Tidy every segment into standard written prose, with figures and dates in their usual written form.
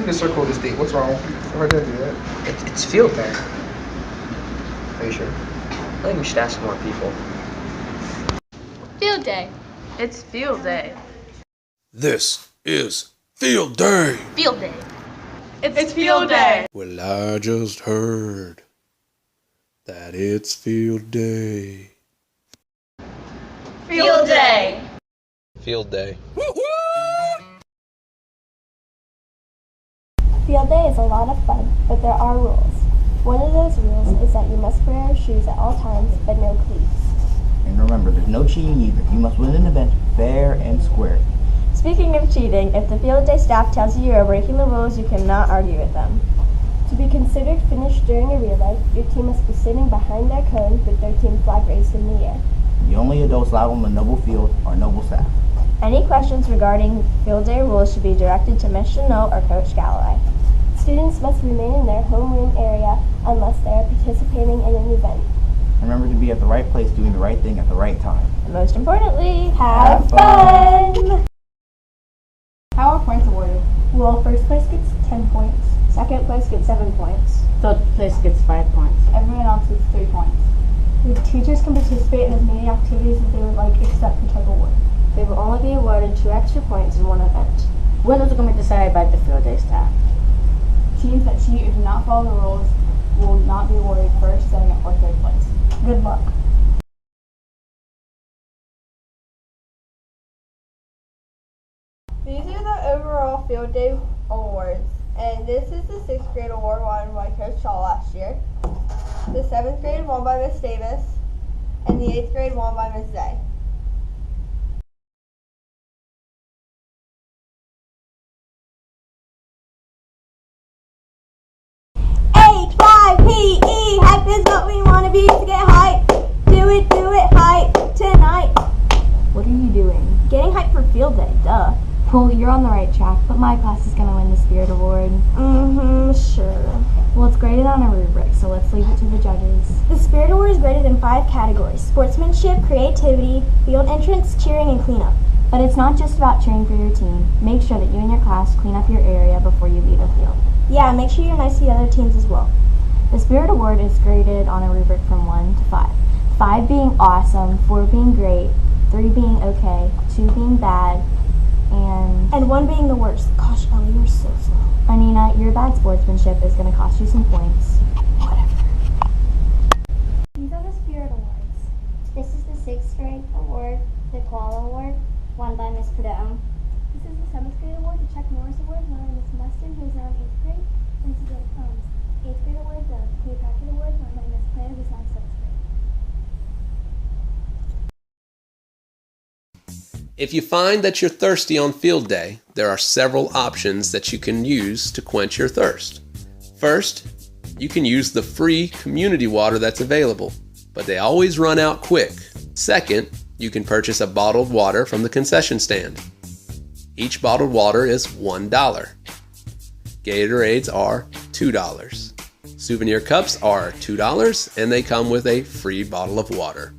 need to circle this date. What's wrong? If I didn't do that. It's field day. Are you sure? I think we should ask more people. Field day. It's field day. This is field day. Field day. It's field day. Well, I just heard that it's field day. Field day. Field day. Field day is a lot of fun, but there are rules. One of those rules is that you must wear your shoes at all times, but no cleats. And remember, there's no cheating either. You must win an event fair and square. Speaking of cheating, if the field day staff tells you you are breaking the rules, you cannot argue with them. To be considered finished during a relay, your team must be sitting behind their cone with their team flag raised in the air. The only adults allowed on the Noble field are Noble staff. Any questions regarding field day rules should be directed to Ms. Chanel or Coach Galloway. Students must remain in their homeroom area unless they are participating in an event. Remember to be at the right place doing the right thing at the right time. And most importantly, have fun! How are points awarded? Well, first place gets 10 points, second place gets 7 points, Third place gets 5 points. everyone else gets 3 points. The teachers can participate in as many activities as they would like except for tug of war. They will only be awarded 2 extra points in one event. Winners are going to be decided by the field day staff. Teams that cheat or do not follow the rules will not be awarded first, second, or third place. Good luck. These are the overall field day awards, and this is the 6th grade award won by Coach Shaw last year. The 7th grade won by Miss Davis, and the 8th grade won by Miss Zay. H-Y-P-E, hype is what we want to be to get hype. Do it, hype tonight. What are you doing? Getting hype for field day, duh. Well, you're on the right track, but my class is going to win the Spirit Award. Sure. Well, it's graded on a rubric, so let's leave it to the judges. The Spirit Award is graded in 5 categories: sportsmanship, creativity, field entrance, cheering, and cleanup. But it's not just about cheering for your team. Make sure that you and your class clean up your area before you leave the field. Yeah, make sure you're nice to the other teams as well. The Spirit Award is graded on a rubric from 1 to 5. 5 being awesome, 4 being great, 3 being okay, 2 being bad, and 1 being the worst. Gosh, Ellie, you're so slow. Anina, your bad sportsmanship is going to cost you some points. Whatever. These are the Spirit Awards. This is the 6th grade award, the Koala Award, won by Miss Prudhomme. This is the 7th grade award, the Chuck Norris Award, won by Miss Mustin, who is now in 8th grade. And this is the 8th grade award, the Cleo Packard Award, won by Miss Claire, who is now in 7th grade. If you find that you're thirsty on field day, there are several options that you can use to quench your thirst. First, you can use the free community water that's available, but they always run out quick. Second, you can purchase a bottled water from the concession stand. Each bottled water is $1. Gatorades are $2. Souvenir cups are $2, and they come with a free bottle of water.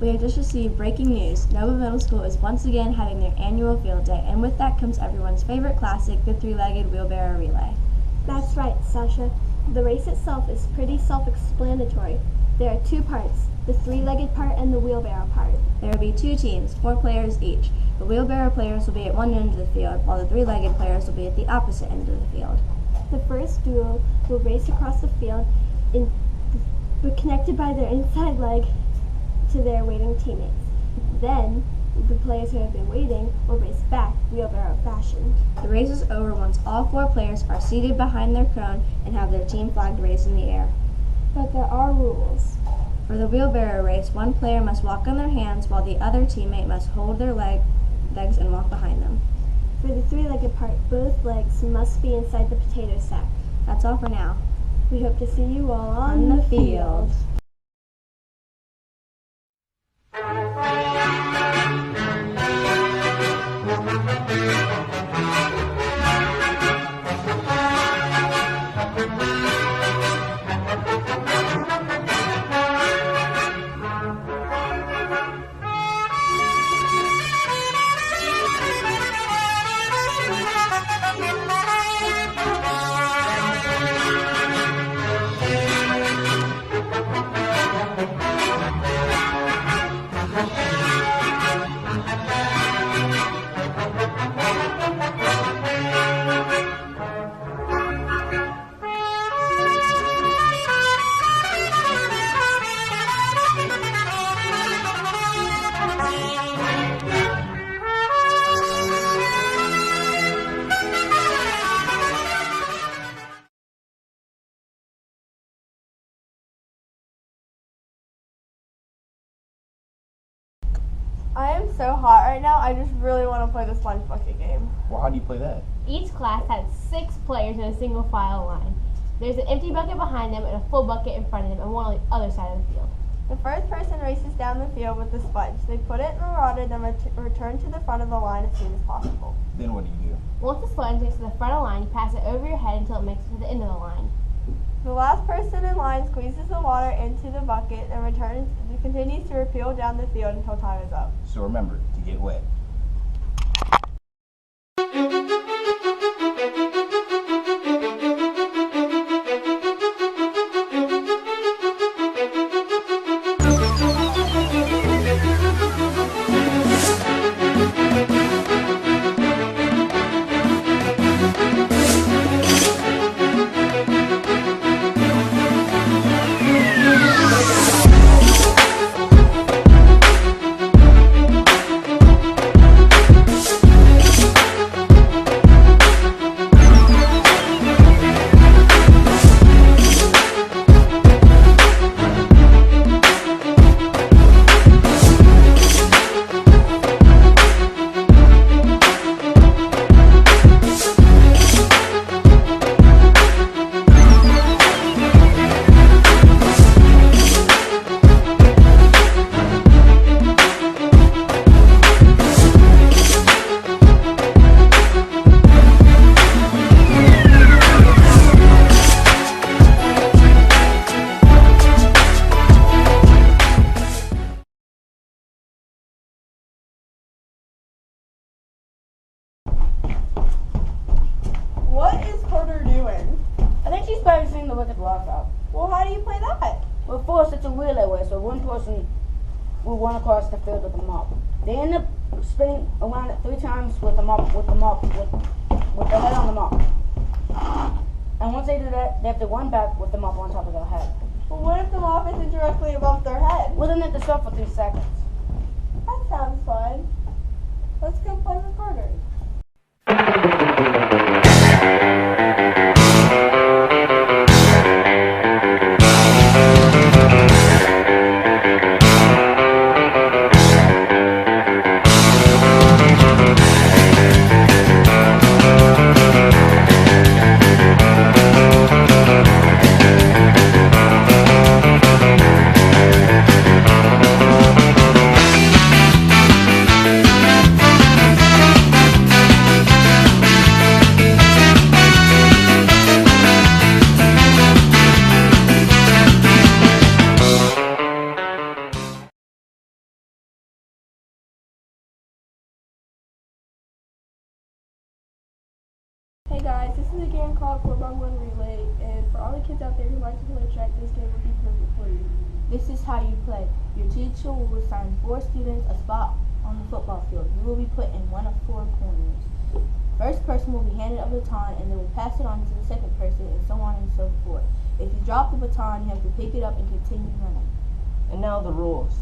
We have just received breaking news. Nova Middle School is once again having their annual field day, and with that comes everyone's favorite classic, the 3-legged wheelbarrow relay. That's right, Sasha. The race itself is pretty self-explanatory. There are 2 parts, the 3-legged part and the wheelbarrow part. There will be 2 teams, 4 players each. The wheelbarrow players will be at one end of the field, while the 3-legged players will be at the opposite end of the field. The first duo will race across the field, connected by their inside leg to their waiting teammates. Then, the players who have been waiting will race back, wheelbarrow fashion. The race is over once all 4 players are seated behind their cone and have their team flag raised in the air. But there are rules. For the wheelbarrow race, one player must walk on their hands while the other teammate must hold their legs and walk behind them. For the 3-legged part, both legs must be inside the potato sack. That's all for now. We hope to see you all on the field. so hot right now. I just really want to play the sponge bucket game. Well, how do you play that? Each class has 6 players in a single file line. There's an empty bucket behind them and a full bucket in front of them and one on the other side of the field. The first person races down the field with the sponge. They put it in the water, then return to the front of the line as soon as possible. Then what do you do? Once the sponge gets to the front of the line, you pass it over your head until it makes it to the end of the line. The last person in line squeezes the water into the bucket and continues to repeal down the field until time is up. So remember, to get wet. What is Carter doing? I think she's practicing the wicked lockout. Well, how do you play that? Well, first it's a relay way, so one person will run across the field with a mop. They end up spinning around it 3 times with the head on the mop. And once they do that, they have to run back with the mop on top of their head. Well, what if the mop isn't directly above their head? Well, then they have to stop for 3 seconds. That sounds fun. Let's go play with Carter. Hey guys, this is a game called 4x1 Relay, and for all the kids out there who like to play track, this game would be perfect for you. This is how you play. Your teacher will assign 4 students a spot on the football field. You will be put in one of 4 corners. First person will be handed a baton and they will pass it on to the second person and so on and so forth. If you drop the baton, you have to pick it up and continue running. And now the rules.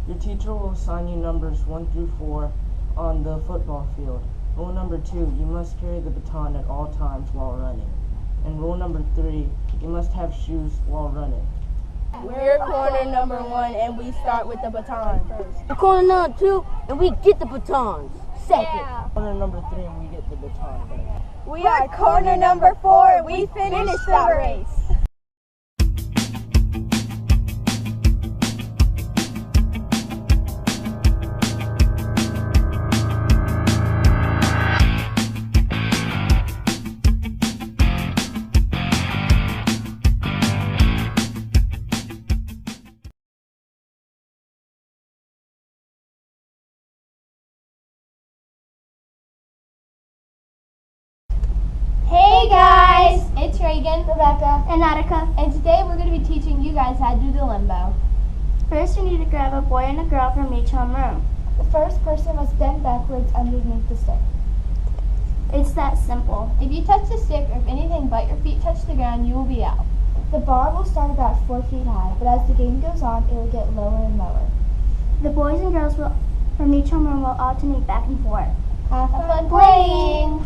Your teacher will assign you numbers 1 through 4 on the football field. Rule number 2, you must carry the baton at all times while running. And rule number 3, you must have shoes while running. We're corner number 1 and we start with the baton first. Corner number 2, and we get the batons. Second. Yeah. Corner number 3, and we get the baton back. We are corner number 4 and we finished that race. Hey guys, it's Reagan, Rebecca, and Attica, and today we're going to be teaching you guys how to do the limbo. First, you need to grab a boy and a girl from each homeroom. The first person must bend backwards underneath the stick. It's that simple. If you touch the stick or if anything but your feet touch the ground, you will be out. The bar will start about 4 feet high, but as the game goes on, it will get lower and lower. The boys and girls from each homeroom will alternate back and forth. Have fun playing!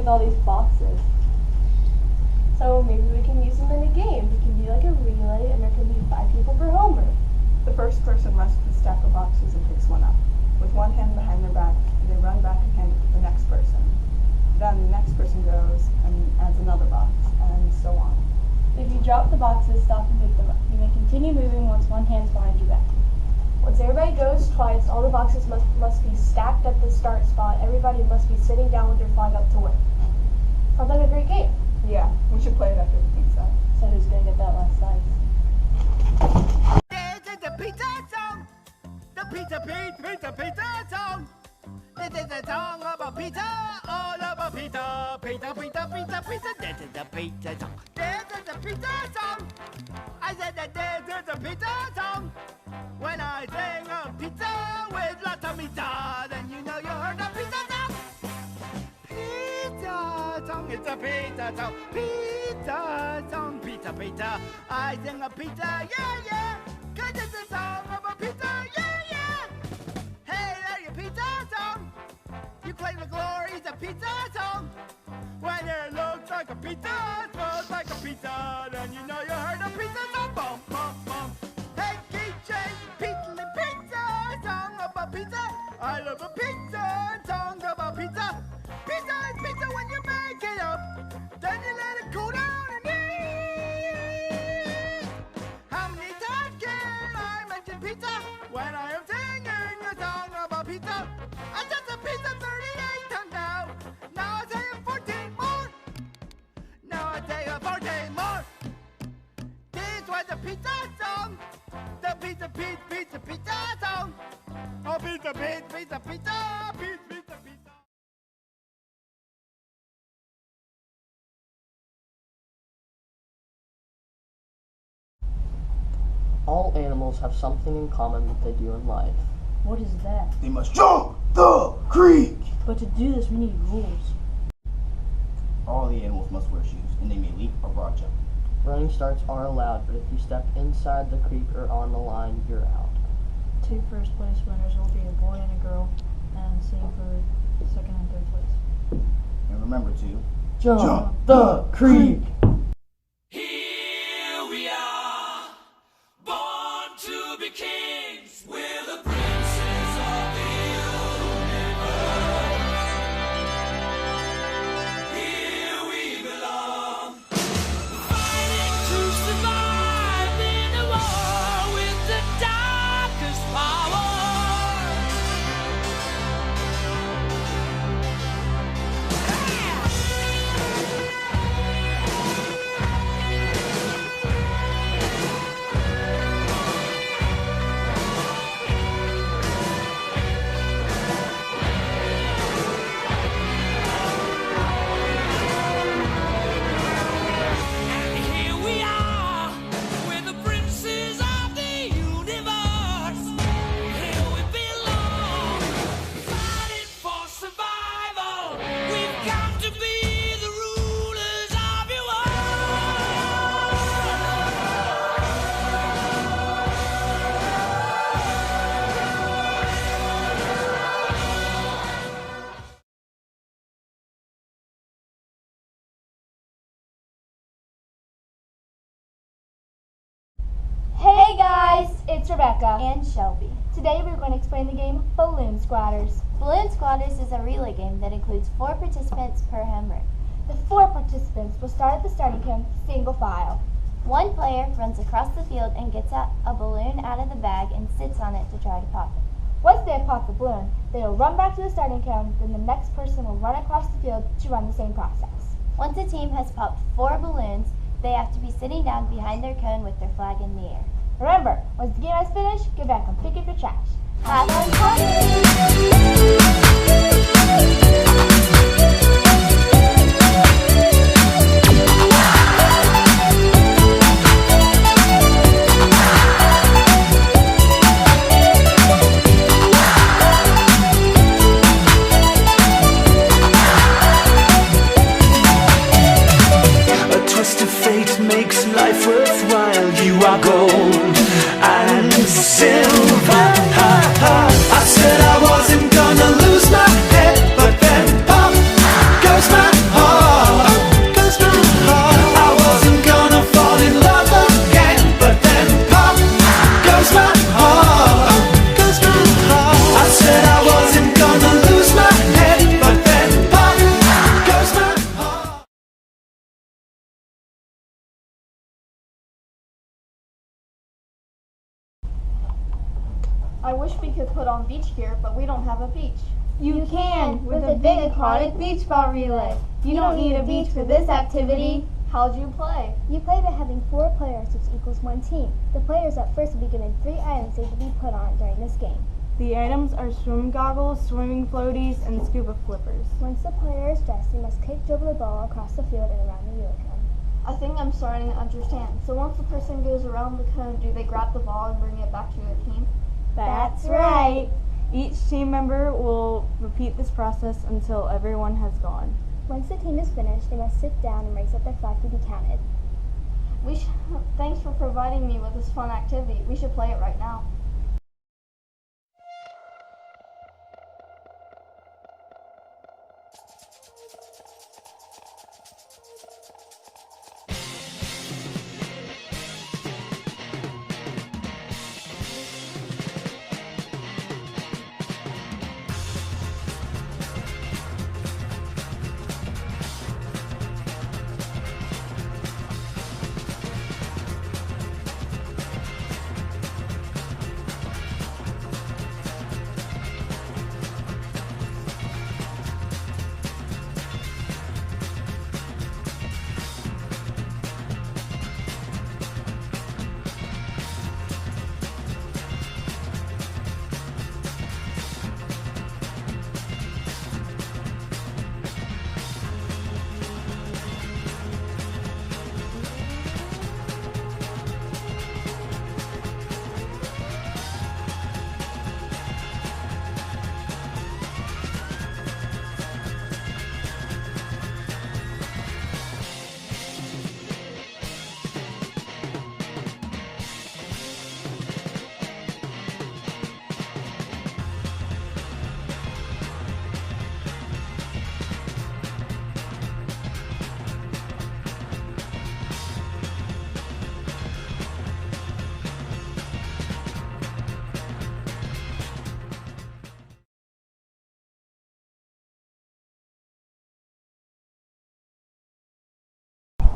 with all these boxes. So maybe we can use them in a game. It can be like a relay, and there can be 5 people per homer. The first person rests the stack of boxes and picks one up. With one hand behind their back, they run back and hand it to the next person. Then the next person goes and adds another box, and so on. If you drop the boxes, stop and pick them up. You may continue moving once one hand's behind your back. Once everybody goes twice, all the boxes must be stacked at the start spot. Everybody must be sitting down with their flag up to work. Sounds like a great game. Yeah, we should play it after the pizza. So who's gonna get that last slice? This is the pizza song. The pizza song. This is a song about pizza, all about pizza. Pizza. This is the pizza song. This is the pizza song. I said that this is the pizza song. When I sing a pizza with lots of pizza, then you know you heard the pizza song. Pizza song, it's a pizza song. Pizza song, pizza. I sing a pizza, yeah. 'Cause it's a song about pizza, yeah. Hey, there you pizza song. You claim the glories of pizza song. When it looks like a pizza, smells like a pizza, then you know you heard a pizza song. Bum. Hey, DJ, pizza song about pizza. I love a pizza song about pizza. Pizza is pizza when you make it up. Then you let it cool down and eat. How many times can I mention pizza when I am singing a song about pizza? I said the pizza 38 times now. Now I say it 14 more. Now I say it 14 more. This was the pizza song. The pizza song. Oh, pizza. All animals have something in common that they do in life. What is that? They must jump the creek. But to do this, we need rules. All the animals must wear shoes, and they may leap or broad jump. Running starts are allowed, but if you step inside the creek or on the line, you're out. 2 first place winners will be a boy and a girl, and same for 2nd and 3rd place. And remember to Jump the creek. Here we are, born to be kings. We're the princes of the universe. Here we belong, fighting to survive in a war with the darkest power. Hey guys, it's Rebecca and Shelby. Today we're going to explain the game Balloon Squatters. Balloon Squatters is a relay game that includes 4 participants per home run. The 4 participants will start at the starting cone single file. One player runs across the field and gets a balloon out of the bag and sits on it to try to pop it. Once they have popped the balloon, they will run back to the starting cone, then the next person will run across the field to run the same process. Once a team has popped 4 balloons, they have to be sitting down behind their cone with their flag in the air. Remember, once the game has finished, go back and pick up your trash. Have fun playing! A twist of fate makes life worthwhile. You are gold and silver. I said we could put on beach gear, but we don't have a beach. You can, with a big aquatic beach ball relay. You don't need a beach for this activity. How'd you play? You play by having 4 players, which equals 1 team. The players at first will be given 3 items they will be put on during this game. The items are swim goggles, swimming floaties, and scuba flippers. Once the player is dressed, they must kick dribble the ball across the field and around the relay cone. I think I'm starting to understand. So once the person goes around the cone, do they grab the ball and bring it back to their team? That's right. Each team member will repeat this process until everyone has gone. Once the team is finished, they must sit down and raise up their flag to be counted. Thanks for providing me with this fun activity. We should play it right now.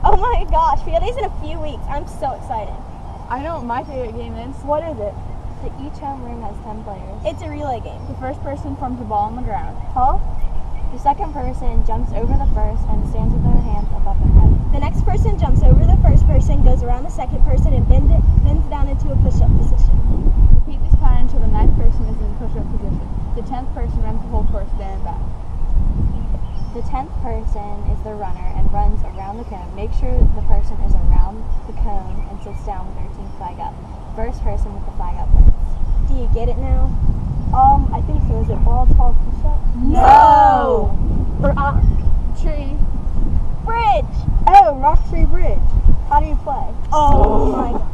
Oh my gosh, field day's in a few weeks. I'm so excited. I know what my favorite game is. What is it? Each home room has 10 players. It's a relay game. The first person forms a ball on the ground. Huh? The second person jumps over the first and stands with their hands above their head. The next person jumps over the first person, goes around the second person, and bends down into a push-up position. Repeat this pattern until the ninth person is in push-up position. The 10th person runs the whole course there and back. The 10th person is the runner and runs around the cone. Make sure the person is around the cone and sits down with their team flag up. First person with the flag up wins. Do you get it now? I think so. Is it ball, tall, push-up? No! Tree. Bridge! Oh, rock, tree, bridge. How do you play? Oh my god.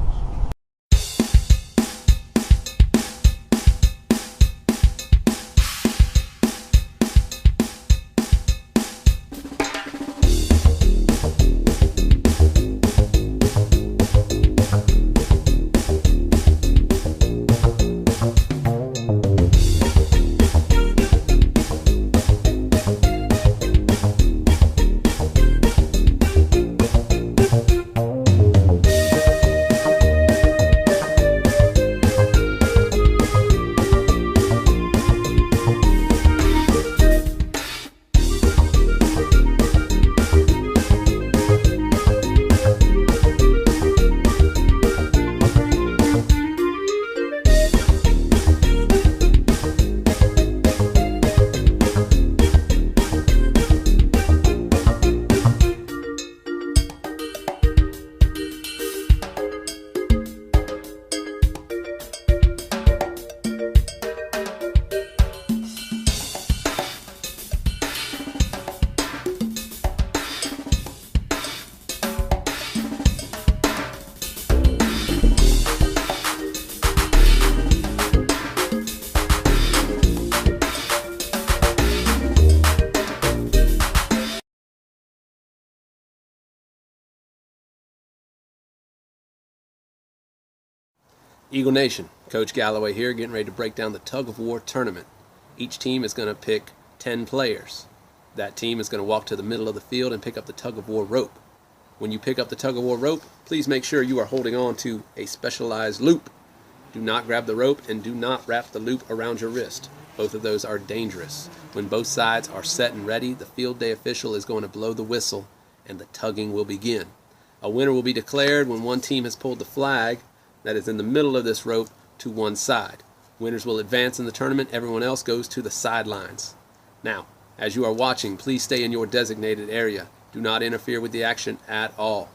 Eagle Nation, Coach Galloway here, getting ready to break down the tug of war tournament. Each team is going to pick 10 players. That team is going to walk to the middle of the field and pick up the tug of war rope. When you pick up the tug of war rope, please make sure you are holding on to a specialized loop. Do not grab the rope and do not wrap the loop around your wrist. Both of those are dangerous. When both sides are set and ready, the field day official is going to blow the whistle and the tugging will begin. A winner will be declared when one team has pulled the flag that is in the middle of this rope to one side. Winners will advance in the tournament. Everyone else goes to the sidelines. Now, as you are watching, please stay in your designated area. Do not interfere with the action at all.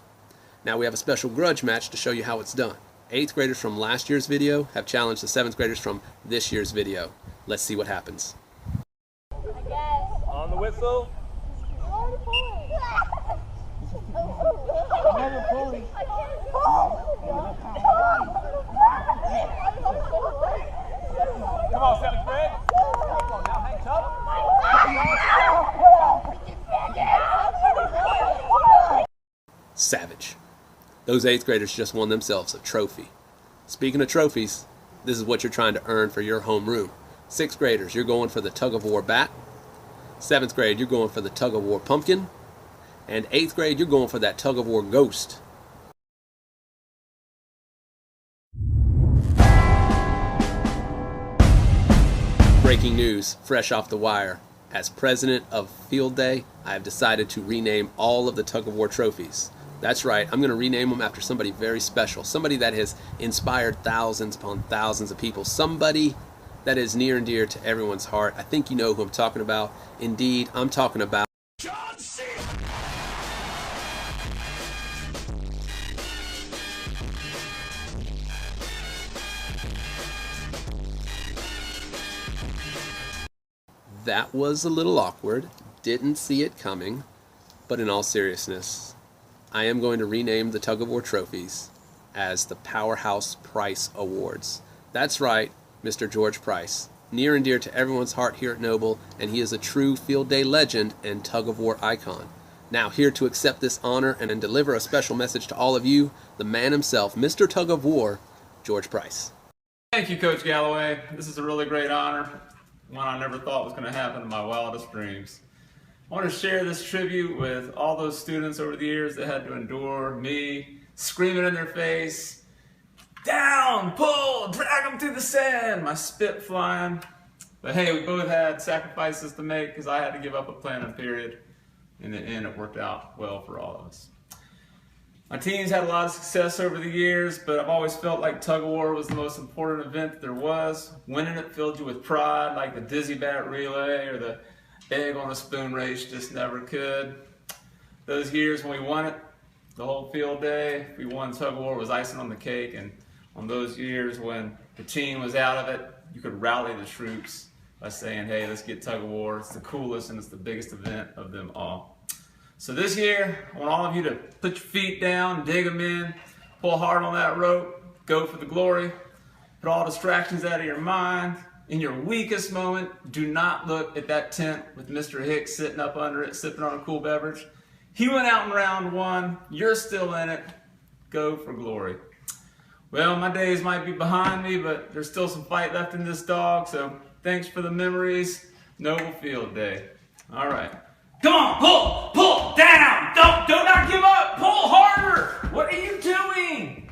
Now we have a special grudge match to show you how it's done. 8th graders from last year's video have challenged the 7th graders from this year's video. Let's see what happens. On the whistle. Come on, 7th grade. Come on now, hang tough. Savage. Those 8th graders just won themselves a trophy. Speaking of trophies, this is what you're trying to earn for your homeroom. 6th graders, you're going for the tug-of-war bat. 7th grade, you're going for the tug-of-war pumpkin. And 8th grade, you're going for that tug-of-war ghost. Breaking news, fresh off the wire. As president of Field Day, I have decided to rename all of the tug-of-war trophies. That's right, I'm going to rename them after somebody very special, somebody that has inspired thousands upon thousands of people, somebody that is near and dear to everyone's heart. I think you know who I'm talking about. Indeed, I'm talking about John C. That was a little awkward, didn't see it coming, but in all seriousness, I am going to rename the tug-of-war trophies as the Powerhouse Price Awards. That's right, Mr. George Price, near and dear to everyone's heart here at Noble, and he is a true Field Day legend and tug-of-war icon. Now, here to accept this honor and deliver a special message to all of you, the man himself, Mr. Tug-of-War, George Price. Thank you, Coach Galloway. This is a really great honor, one I never thought was going to happen in my wildest dreams. I want to share this tribute with all those students over the years that had to endure me screaming in their face, down, pull, drag them through the sand, my spit flying. But hey, we both had sacrifices to make because I had to give up a planning period. In the end, it worked out well for all of us. My team's had a lot of success over the years, but I've always felt like tug-of-war was the most important event there was. Winning it filled you with pride, like the dizzy bat relay or the egg on a spoon race just never could. Those years when we won it, the whole field day, we won tug-of-war was icing on the cake, and on those years when the team was out of it, you could rally the troops by saying, hey, let's get tug-of-war. It's the coolest and it's the biggest event of them all. So this year, I want all of you to put your feet down, dig them in, pull hard on that rope, go for the glory, put all distractions out of your mind. In your weakest moment, do not look at that tent with Mr. Hicks sitting up under it, sipping on a cool beverage. He went out in round one, you're still in it, go for glory. Well, my days might be behind me, but there's still some fight left in this dog, so thanks for the memories. Noble Field Day. All right. Come on, pull, down. Do not give up. Pull harder. What are you doing?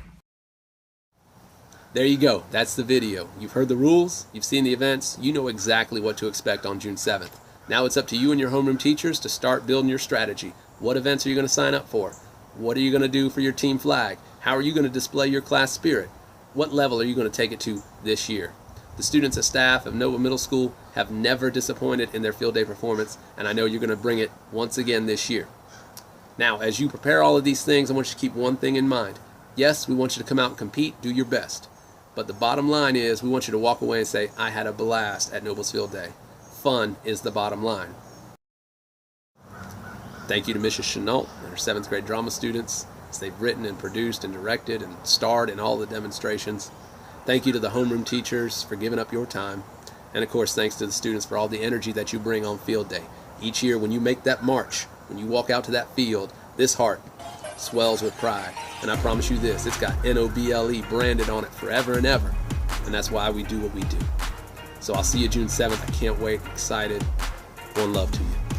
There you go. That's the video. You've heard the rules. You've seen the events. You know exactly what to expect on June 7th. Now it's up to you and your homeroom teachers to start building your strategy. What events are you going to sign up for? What are you going to do for your team flag? How are you going to display your class spirit? What level are you going to take it to this year? The students and staff of Noble Middle School have never disappointed in their field day performance, and I know you're going to bring it once again this year. Now, as you prepare all of these things, I want you to keep one thing in mind. Yes, we want you to come out and compete, do your best. But the bottom line is we want you to walk away and say, I had a blast at Noble's Field Day. Fun is the bottom line. Thank you to Mrs. Chenault and her 7th grade drama students as they've written and produced and directed and starred in all the demonstrations. Thank you to the homeroom teachers for giving up your time. And of course, thanks to the students for all the energy that you bring on Field Day. Each year when you make that march, when you walk out to that field, this heart swells with pride. And I promise you this, it's got NOBLE branded on it forever and ever. And that's why we do what we do. So I'll see you June 7th. I can't wait. Excited. One love to you.